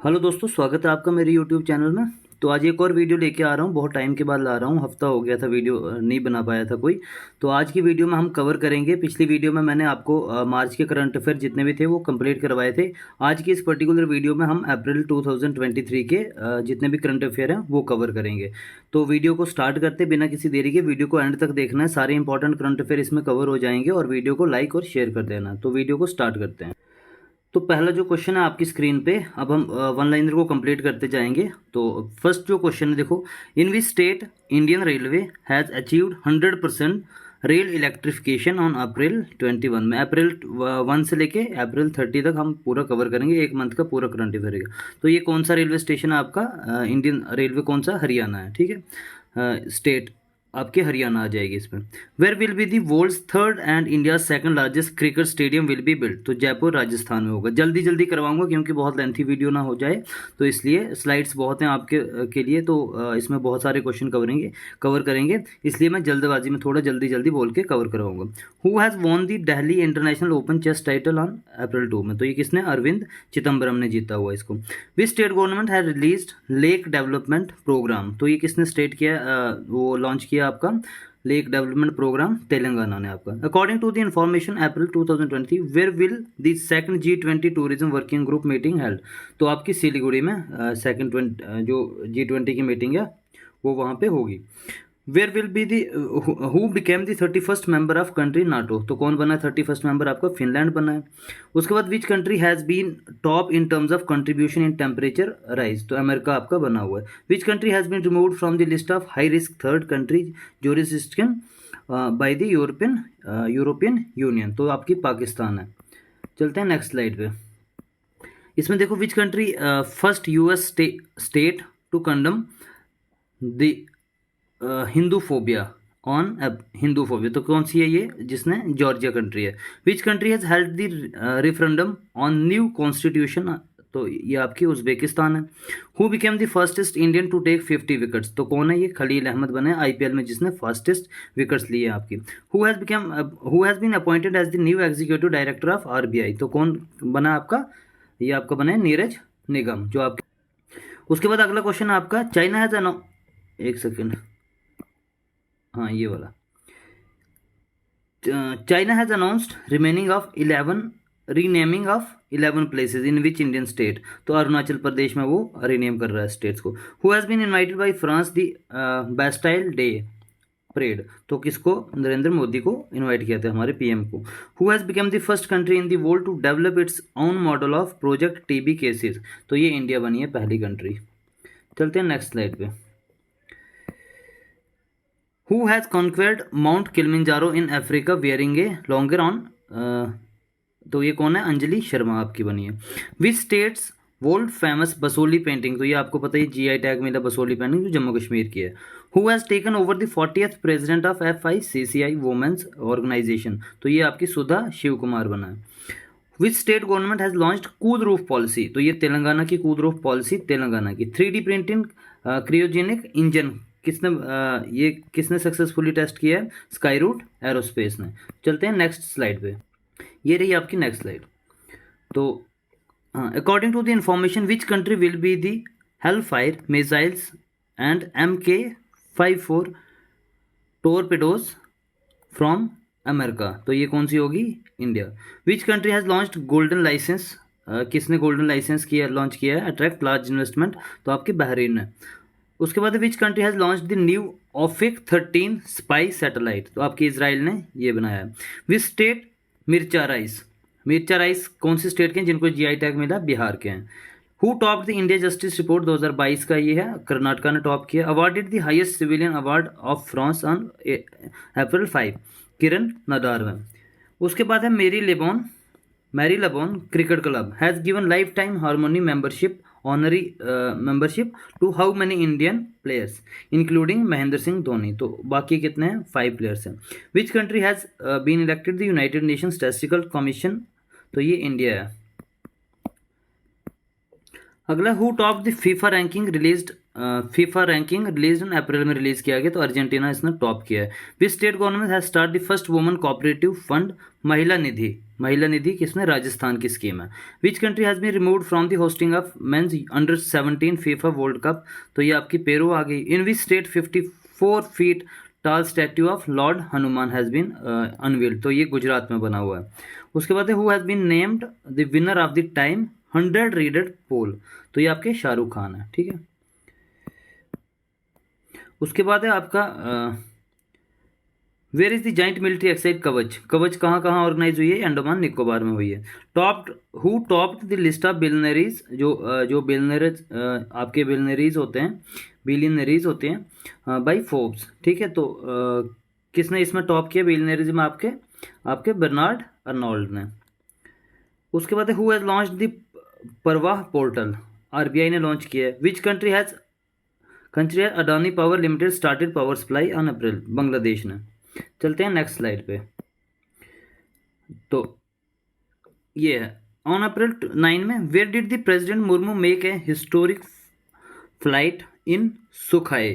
Hello दोस्तों, स्वागत है आपका मेरे यूट्यूब चैनल में। तो आज एक और वीडियो लेके आ रहा हूँ, बहुत टाइम के बाद ला रहा हूँ। हफ्ता हो गया था वीडियो नहीं बना पाया था कोई। तो आज की वीडियो में हम कवर करेंगे, पिछली वीडियो में मैंने आपको मार्च के करंट अफेयर जितने भी थे वो कंप्लीट करवाए थे। आज की इस पर्टिकुलर वीडियो में हम अप्रैल 2023 के जितने भी करंट अफेयर हैं वो कवर करेंगे। तो वीडियो को स्टार्ट करते बिना किसी देरी के, वीडियो को एंड तक देखना है, सारे इंपॉर्टेंट करंट अफेयर इसमें कवर हो जाएंगे। और वीडियो को लाइक और शेयर कर देना। तो वीडियो को स्टार्ट करते हैं। तो पहला जो क्वेश्चन है आपकी स्क्रीन पे, अब हम वन लाइनर को कंप्लीट करते जाएंगे। तो फर्स्ट जो क्वेश्चन है देखो, in which state Indian railway has achieved 100% rail electrification on April 21 में। अप्रैल 1 से लेके अप्रैल 30 तक हम पूरा कवर करेंगे, एक मंथ का पूरा करंट अफेयर रहेगा। तो ये कौन सा रेलवे स्टेशन है आपका? इंडियन रेलवे कौन सा? हरियाणा है, ठीक है। स्टेट आपके हरियाणा आ जाएगी इसमें। Where will be the world's third and India second largest cricket stadium will be build. तो जयपुर राजस्थान में होगा। जल्दी जल्दी करवाऊंगा क्योंकि बहुत लेंथी वीडियो ना हो जाए, तो इसलिए स्लाइड्स बहुत हैं आपके के लिए। तो इसमें बहुत सारे क्वेश्चन कवर करेंगे, इसलिए मैं जल्दबाजी में थोड़ा जल्दी जल्दी बोल के कवर करवाऊंगा। Who has won the Delhi international open chess title on April 2 में। तो ये किसने? अरविंद चिदम्बरम ने जीता हुआ इसको। Which state government has released lake development programme. तो ये किसने स्टेट किया, वो लॉन्च किया आपका लेक डेवलपमेंट प्रोग्राम? तेलंगाना ने आपका। According to the information April 2020 where will the second G20 tourism working group meeting held. तो आपकी सिलीगुड़ी में सेकंड जो G20 की मीटिंग है वो वहाँ पे होगी। Where will be the who became the 31st member of country NATO. तो कौन बना है 31st मेंबर? आपका फिनलैंड बना है। उसके बाद which country has been top in terms of contribution in temperature rise. तो अमेरिका आपका बना हुआ है। Which country has been removed from the list of high risk third country jurisdiction by the European Union. तो आपकी पाकिस्तान है। चलते हैं नेक्स्ट स्लाइड पे। इसमें देखो, which country first US state to condemn the Hinduphobia on Hinduphobia. तो कौन सी है ये? जिसने जॉर्जिया कंट्री है। Which country has held the referendum on new constitution. तो ये आपकी उज्बेकिस्तान है। Who became the firstest Indian to take 50 wickets. तो कौन है ये? खलील अहमद बने आईपीएल में जिसने फास्टेस्ट विकेट्स लिए आपकी। Who has been appointed as the new executive director of RBI. तो कौन बना आपका? ये आपका बना है नीरज निगम, जो आपके। उसके बाद अगला क्वेश्चन आपका, चाइना हैज एक सेकेंड, हाँ ये वाला। China has announced renaming of 11 places in which Indian state. तो अरुणाचल प्रदेश में वो रीनेम कर रहा है स्टेट्स को। Who has been invited by France the Bastille day parade. तो किसको? नरेंद्र मोदी को इनवाइट किया था, हमारे पीएम को। Who has become the first country in the world to develop its own model of project TB cases. तो ये इंडिया बनी है पहली कंट्री। चलते हैं नेक्स्ट स्लाइड पे। Who has conquered Mount Kilimanjaro in Africa wearing a longer on? तो ये कौन है? अंजलि शर्मा आपकी बनी है। Which states world famous Basoli painting. तो ये आपको पता है जीआई टैग मिला बसोली पेंटिंग, जो जम्मू कश्मीर की है। Who has taken over the 40th president of FICCI women's organisation. तो ये आपकी सुधा शिव कुमार बना है। Which state government has launched cool roof policy. तो ये तेलंगाना की कूद रूफ पॉलिसी, तेलंगाना की। 3D प्रिंटिंग क्रियोजेनिक इंजन ये किसने सक्सेसफुली टेस्ट किया है? स्काई रूट एरोस्पेस ने। चलते हैं नेक्स्ट स्लाइड पे। ये रही आपकी नेक्स्ट स्लाइड। तो according to the information which country will be the hellfire missiles and MK54 torpedoes from America. तो ये कौन सी होगी? India. Which country has launched golden license. किसने गोल्डन लाइसेंस लॉन्च किया है? Attract large investment. तो आपके बहरीन है। उसके बाद which country has launch the new Ofek 13 spy satellite. तो आपकी इजराइल ने ये बनाया है। विच स्टेट मिर्चा राइस कौन सी स्टेट के हैं जिनको जीआई टैग मिला? बिहार के हैं। Who top the India justice report 2022 का ये है, कर्नाटका ने टॉप किया। Awarded the highest civilian award of France on April 5, Kiran Nadar में। उसके बाद है Marylebone cricket club has given life time हार्मोनी membership honorary membership to how many Indian players including Mahendra Singh Dhoni. तो बाकी कितने हैं? 5 प्लेयर्स हैं। Which country has been elected the United nation statistical commission. तो ये इंडिया है। अगला, who top the FIFA ranking released FIFA ranking release in April में रिलीज किया गया, तो अर्जेंटीना इसने टॉप किया है। Which state government has start the first woman cooperative fund Mahila Nidhi? Mahila Nidhi किसने? राजस्थान की स्कीम है। Which country has been removed from the hosting of men's under 17 FIFA world cup? तो ये आपकी पेरू आ गई। In which state 54 feet tall statue of Lord Hanuman has been unveiled? तो ये गुजरात में बना हुआ है। उसके बाद who has been named the winner of the time 100 readers poll? तो ये आपके शाहरुख खान है, ठीक है। उसके बाद है आपका where is the joint military exercise Kavach? Kavach कहाँ कहाँ ऑर्गेनाइज हुई है? अंडमान निकोबार में हुई है। Topped who topped the list of billionaires? जो बिलियनरीज आपके बिलियनरीज होते हैं बाय फोर्ब्स, ठीक है। तो किसने इसमें टॉप किया बिलियनरीज में? आपके बर्नार्ड अर्नोल्ड ने। उसके बाद हु हैज लॉन्च द परवाह पोर्टल? आरबीआई ने लॉन्च किया है। Which country has Adani power limited started power supply on April? Bangladesh ने। चलते हैं नेक्स्ट स्लाइड पे। तो ये है ऑन अप्रैल 9 में where did the president Murmu make a historic flight in Sukhoi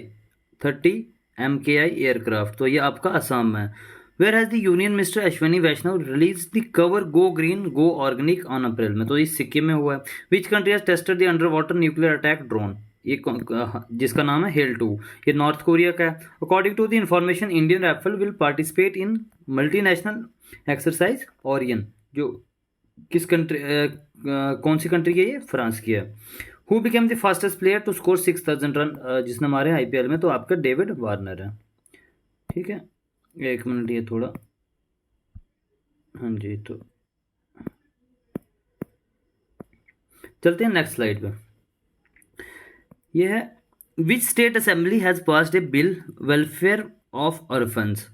30 MKI aircraft? तो ये आपका असम में है। Where has the union minister Ashwini Vaishnaw release the cover go green go organic on April में? तो ये सिक्किम में हुआ है। Which country has tested the under water nuclear attack drone? ये जिसका नाम है हेल 2, ये नॉर्थ कोरिया का है। According to the information Indian rifle will participate in multinational exercise Orion, जो किस कंट्री कौन सी कंट्री की है? ये फ्रांस की है। Who became the fastest player to score 6000 run? जिसने मारे IPL में? तो आपका डेविड वार्नर है, ठीक है। एक मिनट, ये थोड़ा, हाँ जी, तो चलते हैं नेक्स्ट स्लाइड पे। ये है which state assembly has passed a bill welfare of orphans?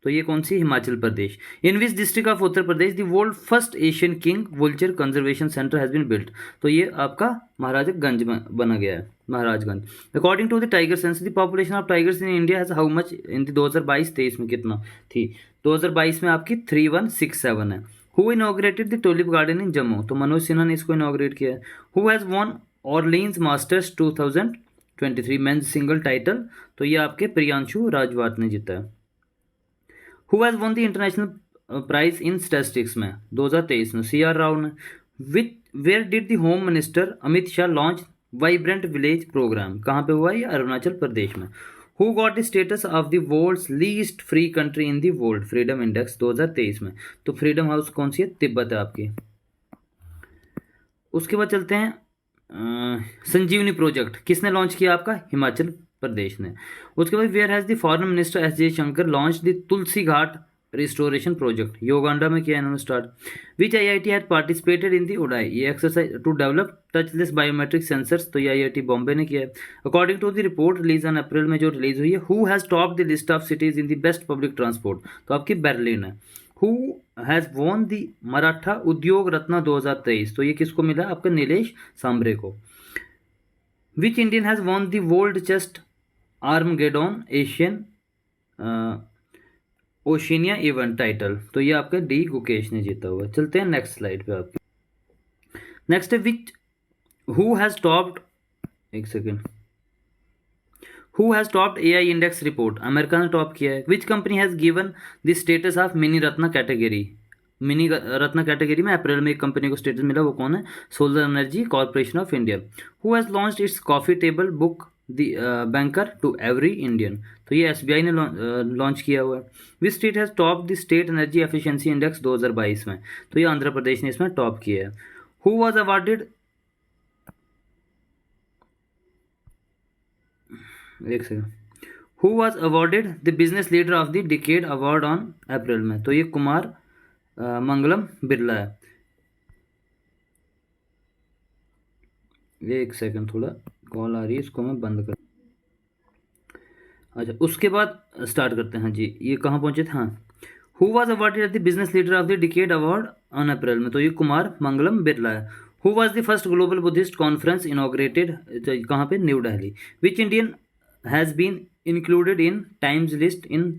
तो ये कौन सी? Himachal Pradesh. In which district of Uttar Pradesh the world first Asian king vulture conservation center has been built? तो ये आपका महाराजगंज में बना गया है, Maharajganj. According to the tiger census the population of tigers in India has how much in 2022-23 में कितना थी? 2022 में आपकी 3167 है। Who inaugurated the tulip garden in Jammu? तो मनोज सिन्हा ने इसको इनॉग्रेट किया है। Who has won Orleans masters 2023 men's single title? तो ये आपके प्रियांशु राजवाट ने जीता है। Who has won the international prize in statistics में 2023 में? CR राव ने। Which where did the home minister Amit Shah launch vibrant village program? कहाँ पे हुआ? ये अरुणाचल प्रदेश में। Who got the status of the world's least free country in the world freedom index 2023 में? तो फ्रीडम हाउस कौन सी है? तिब्बत है आपकी। उसके बाद चलते हैं संजीवनी प्रोजेक्ट किसने लॉन्च किया? आपका हिमाचल प्रदेश ने। उसके बाद where has the foreign minister S Jaishankar launch the Tulsi Ghat restoration project? Uganda में किया इन्होंने स्टार्ट। Which IIT had participated in the उड़ाई? ये exercise to develop touchless biometric sensors? तो ये IIT बॉम्बे ने किया है। According to the report release on April में जो रिलीज हुई है, who has top the list of cities in the best public transport? तो आपकी बर्लिन है। Who has won the Maratha उद्योग रत्न 2023? तो ये किसको मिला? आपका नीलेश सांबरे को। Which Indian has won the world chess armageddon Asian Oceania event title? तो ये आपका D गुकेश ने जीता हुआ। चलते हैं नेक्स्ट स्लाइड पे आपकी। नेक्स्ट है विच हु हैज टॉप्ड, एक second, who has topped AI index report? America ने टॉप किया है। Which company has given the status of mini Ratna category? Mini Ratna category में अप्रैल में एक कंपनी को स्टेटस मिला, वो कौन है? Solar energy corporation of India. Who has launched its coffee table book the banker to every Indian? तो ये SBI ने लॉन्च किया हुआ है। Which state has top the state energy efficiency index 2022 में? तो ये आंध्र प्रदेश ने इसमें टॉप किया है। हु वाज अवार्डेड, एक second, who was awarded the business leader of the decade award on April में? तो ये कुमार मंगलम बिरला है। एक सेकंड, थोड़ा कॉल आ रही है, इसको मैं बंद कर। अच्छा, उसके बाद स्टार्ट करते हैं। हाँ जी, ये कहाँ पहुंचे थे? हाँ, who was awarded the business leader of the decade award on April में? तो ये कुमार मंगलम बिरला है। Who was the first global Buddhist conference inaugurated? कहाँ पे? New Delhi. Which Indian has been included in Times list in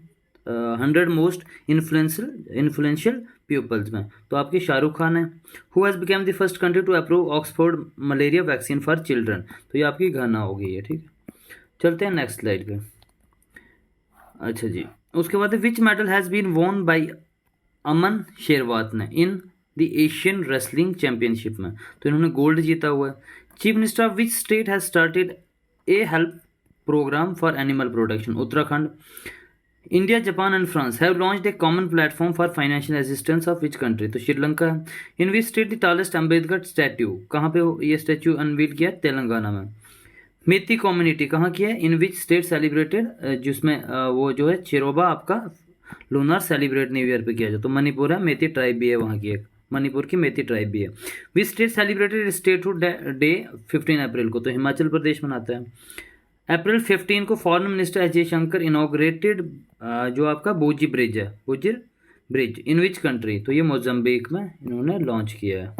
100 most influential peoples में? तो आपके शाहरुख खान है। Who has become the first country to approve Oxford malaria vaccine for children? तो ये आपकी घना हो गई है, ठीक है। चलते हैं नेक्स्ट स्लाइड पे। अच्छा जी, उसके बाद which medal has been won by Aman Sehrawat ने in the Asian wrestling championship में, तो इन्होंने गोल्ड जीता हुआ है। Chief minister of which state has started a help programme for animal protection, Uttarakhand. India, Japan and France have launched a common platform for financial assistance of which country, तो श्रीलंका है। In which state the tallest Ambedkar statue, कहाँ पे ये statue unveil किया, तेलंगाना में। मेती community कहाँ की है, इन विच स्टेट सेलिब्रेटेड, जिसमें वो जो है चिरोबा आपका लूनर सेलिब्रेट न्यू ईयर पे किया जाए, तो मणिपुर है, मेती ट्राइब भी है वहाँ की, एक मणिपुर की मेती ट्राइब भी है। Which state celebrated statehood day 15 अप्रैल को, तो हिमाचल प्रदेश मनाता है। अप्रैल 15 को foreign minister S Jaishankar inaugurated जो आपका बोजी ब्रिज है, बोजिर ब्रिज, इन विच कंट्री, तो ये मोजम्बिक में इन्होंने लॉन्च किया है।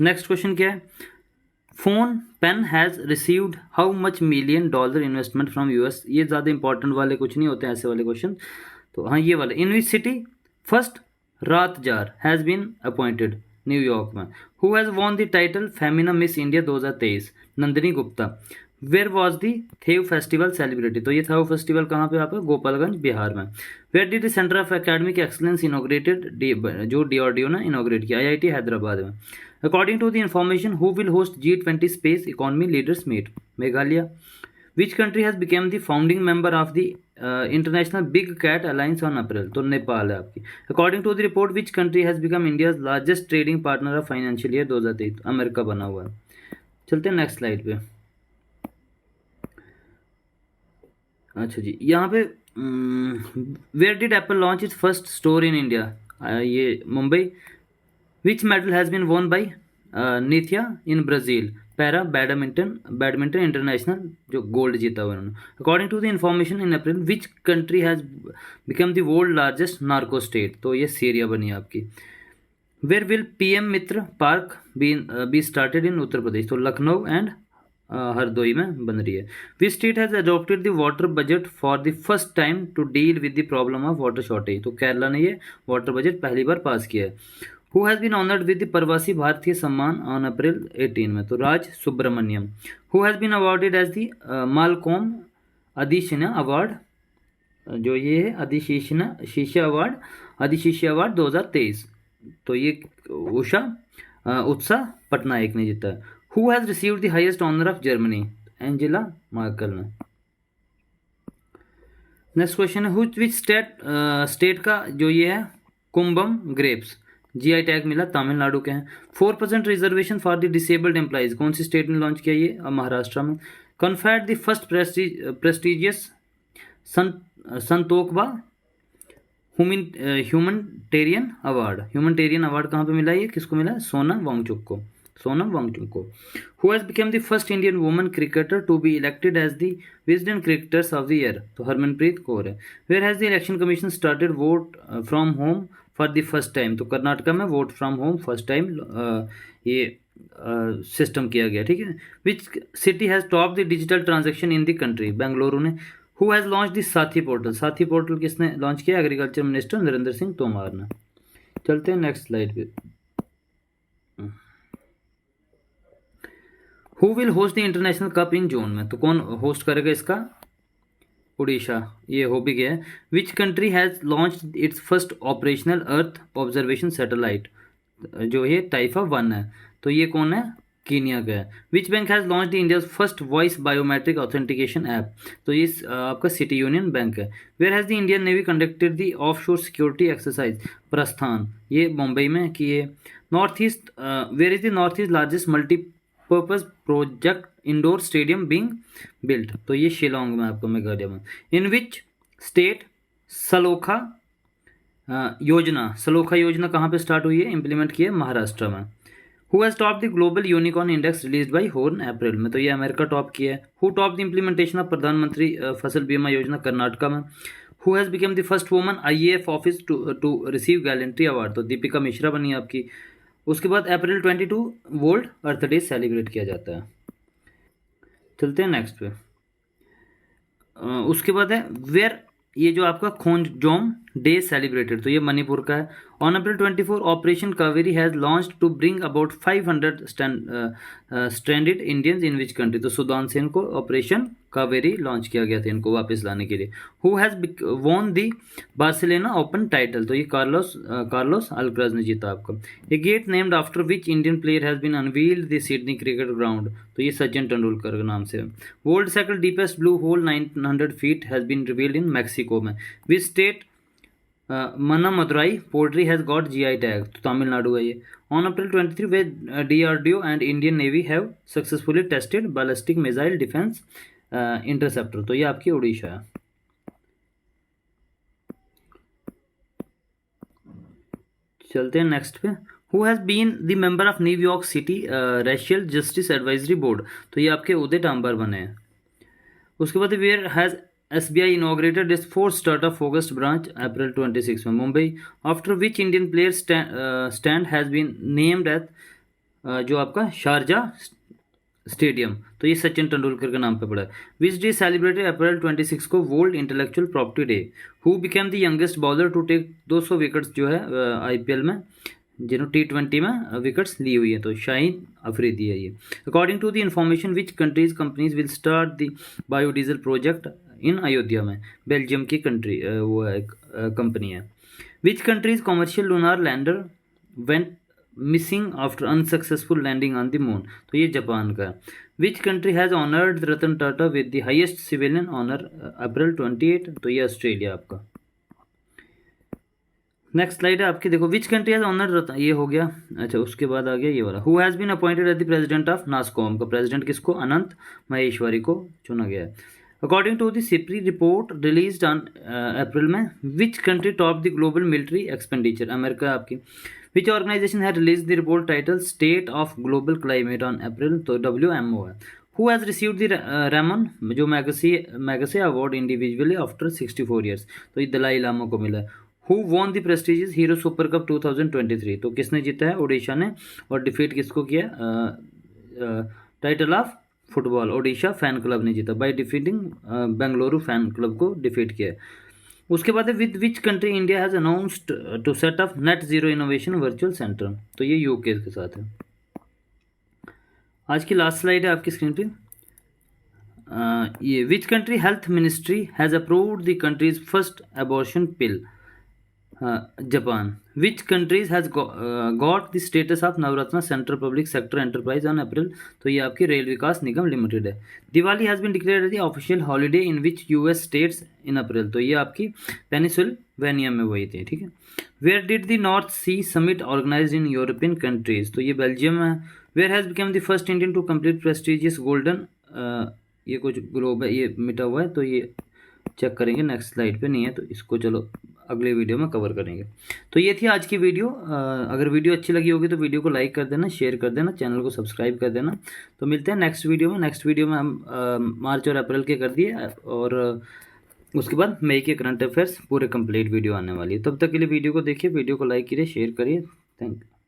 नेक्स्ट क्वेश्चन क्या है, PhonePe has received how much million dollar investment from US, ये ज़्यादा इंपॉर्टेंट वाले कुछ नहीं होते हैं ऐसे वाले क्वेश्चन, तो हाँ ये वाले। In which city first rat czar has been appointed, New York में। Who has won the title Femina Miss India 2023, Nandini Gupta. Where was the थेव फेस्टिवल सेलिब्रेटेड, तो ये थेव फेस्टिवल कहाँ पे, यहाँ पे गोपालगंज बिहार में। Where did the centre of academic excellence inaugurated, जो डीआरडीओ ने इनोग्रेट किया, आईआईटी हैदराबाद में। According to the information who will host G20 space economy leaders meet, Meghalaya. Which country has became the founding member of the international big cat alliance on April, तो नेपाल है आपकी। According to the report which country has become India's largest trading partner of financial year 2023, America बना हुआ है। चलते हैं next slide पे। अच्छा जी, यहाँ पे where did Apple launch its first store in India, ये Mumbai. Which medal has been won by Nithya in Brazil, para badminton international, जो गोल्ड जीता हुआ उन्होंने। According to the information in April which country has become the world largest narco state, तो ये Syria बनी आपकी। Where will PM Mitra park be started in Uttar Pradesh, तो Lucknow and Hardoi में बन रही है। Which state has adopted the water budget for the first time to deal with the problem of water shortage, तो केरला ने ये वाटर बजट पहली बार पास किया है। Who has been honoured with the Pravasi Bharatiya Samman on April 18 में, तो Raj Subramaniam. Who has been awarded as the Malcolm Adiseshiah award, जो ये है अधिशिष्य अवार्ड 2023, तो ये उत्साह पटनायक ने जीता है। Who has received the highest honour of Germany, Angela Merkel ने। नेक्स्ट क्वेश्चन है विच स्टेट का जो ये है कुंभम ग्रेप्स, GI टैग मिला, तमिलनाडु के हैं। 4% reservation for the disabled employees, कौन सी स्टेट ने लॉन्च किया ये, महाराष्ट्र में। Conferred the first prestigious Santokba humanitarian award कहाँ पे मिला, ये किसको मिला, सोनम वांगचुक को। Who has become the first Indian woman cricketer to be elected as the Wisden cricketers of the year, तो हरमनप्रीत कौर है। Where has the election commission started vote from home for the first time, तो कर्नाटका में vote from home first time ये system किया गया, ठीक है। Which city has top the digital transaction in the country, Bengaluru ने। Who has launch the Saathi portal किसने launch किया, एग्रीकल्चर मिनिस्टर नरेंद्र सिंह तोमर ने। चलते हैं नेक्स्ट स्लाइड पे। Who will host the international cup in June में, तो कौन होस्ट करेगा इसका, उड़ीसा, ये हो भी गया है। Which country has launch its first operational earth observation satellite, जो ये टाइफा 1 है, तो ये कौन है, कीनिया का है। Which bank has launch the India's first voice biometric authentication app, तो ये आपका सिटी यूनियन बैंक है। Where has the Indian navy conducted the offshore security exercise, Prasthan, ये मुंबई में किए। North east, where is the north east largest multipurpose project indoor stadium being built, तो ये शिलोंग में आपको, मेघालय में। इन विच स्टेट सलोखा योजना कहाँ पे स्टार्ट हुई है, इंप्लीमेंट की है, महाराष्ट्र में। Who has top the global unicorn index release by Hurun April में, तो ये अमेरिका टॉप किया है। Who top the implementation of Pradhan Mantri Fasal Bima Yojana, Karnataka में। Who has become the first woman IAF office to receive gallantry award, तो दीपिका मिश्रा बनी आपकी। उसके बाद April 22 World Earth Day celebrate किया जाता है। चलते हैं नेक्स्ट पे। उसके बाद है वेयर ये जो आपका खोंजोम डे सेलिब्रेटेड, तो ये मणिपुर का है। On April 24 operation Kaveri has launch to bring about 500 stranded Indians in which country, तो सूडान से इनको ऑपरेशन कावेरी लॉन्च किया गया था इनको वापस लाने के लिए। Who has won the Barcelona Open title, तो ये कार्लोस अल्कराज ने जीता आपका। A gate named after which Indian player has been unveiled the Sydney Cricket Ground, तो ये सचिन तेंदुलकर के नाम से है। World second deepest blue hole 900 feet has been revealed in Mexico में। Which state Manamadurai poultry has got GI tag, तो तमिलनाडु है ये। On April 23 way DRDO and Indian navy have successfully tested ballistic missile defence interceptor, तो ये आपकी उड़ीसा है। चलते हैं नेक्स्ट पे। Who has been the member of New York city racial justice advisory board, तो ये आपके उदय टांबर बने हैं। उसके बाद where has SBI inaugurated its fourth startup focused branch April 26 में Mumbai, after which Indian player stand has been named at जो आपका शारजा स्टेडियम, तो ये सचिन तेंदुलकर के नाम पे पड़ा है। विच डे सेलिब्रेटेड अप्रैल 26 को world intellectual property day. Who became the youngest bowler to take 200 wickets जो है IPL में, जिन्होंने T20 में विकेट्स ली हुई है, तो शाहीन अफरीदी है ये। According to the information which countries companies will start the biodiesel project in Ayodhya में, बेल्जियम की कंट्री वो है कंपनी है। Which countries commercial lunar lander went missing after unsuccessful landing on the moon, तो ये जापान का है। Which country has honoured Ratan Tata with the highest civilian honour April 28, तो ये ऑस्ट्रेलिया आपका। नेक्स्ट स्लाइड है आपकी, देखो विच कंट्री हैज़ ऑनर्ड रतन, ये हो गया। अच्छा, उसके बाद आ गया ये वाला। Who has been appointed as the president of NASSCOM, का प्रेसिडेंट किसको, अनंत महेश्वरी को चुना गया है। According to the SIPRI report release on April में, which country top the global military expenditure, America आपकी। Which organisation had release the report title state of global climate on April, तो WMO है। Who has received the Ramon जो Magsaysay award individually after 64 years, तो ये दलाई लामा को मिला है। Who won the prestigious hero super cup 2023, तो किसने जीता है, ओडिशा ने, और डिफीट किसको किया, title of football Odisha fan club ने जीता by defeating Bengaluru fan club को डिफीट किया। उसके बाद है with which country India has announced to set up net zero innovation virtual centre, तो ये यूके के साथ है। आज की लास्ट स्लाइड है आपकी स्क्रीन पे। ये which country health ministry has approved the country's first abortion pill, Japan. Which countries has got the status of Navratna central public sector enterprise on April, तो ये आपकी रेल विकास निगम लिमिटेड है। Diwali has been declared the official holiday in which US states in April, तो ये आपकी Pennsylvania में वही थी, ठीक है। Where did the North Sea summit organise in European countries, तो ये बेल्जियम है। Where has become the first Indian to complete prestigious golden, ये कुछ ग्लोब है, ये मिटा हुआ है, तो ये चेक करेंगे, नेक्स्ट स्लाइड पे नहीं है, तो इसको चलो अगले वीडियो में कवर करेंगे। तो ये थी आज की वीडियो। अगर वीडियो अच्छी लगी होगी तो वीडियो को लाइक कर देना, शेयर कर देना, चैनल को सब्सक्राइब कर देना। तो मिलते हैं नेक्स्ट वीडियो में। नेक्स्ट वीडियो में हम मार्च और अप्रैल के कर दिए, और उसके बाद मई के करंट अफेयर्स पूरे कंप्लीट वीडियो आने वाली है। तब तक के लिए वीडियो को देखिए, वीडियो को लाइक करिए, शेयर करिए। Thank you.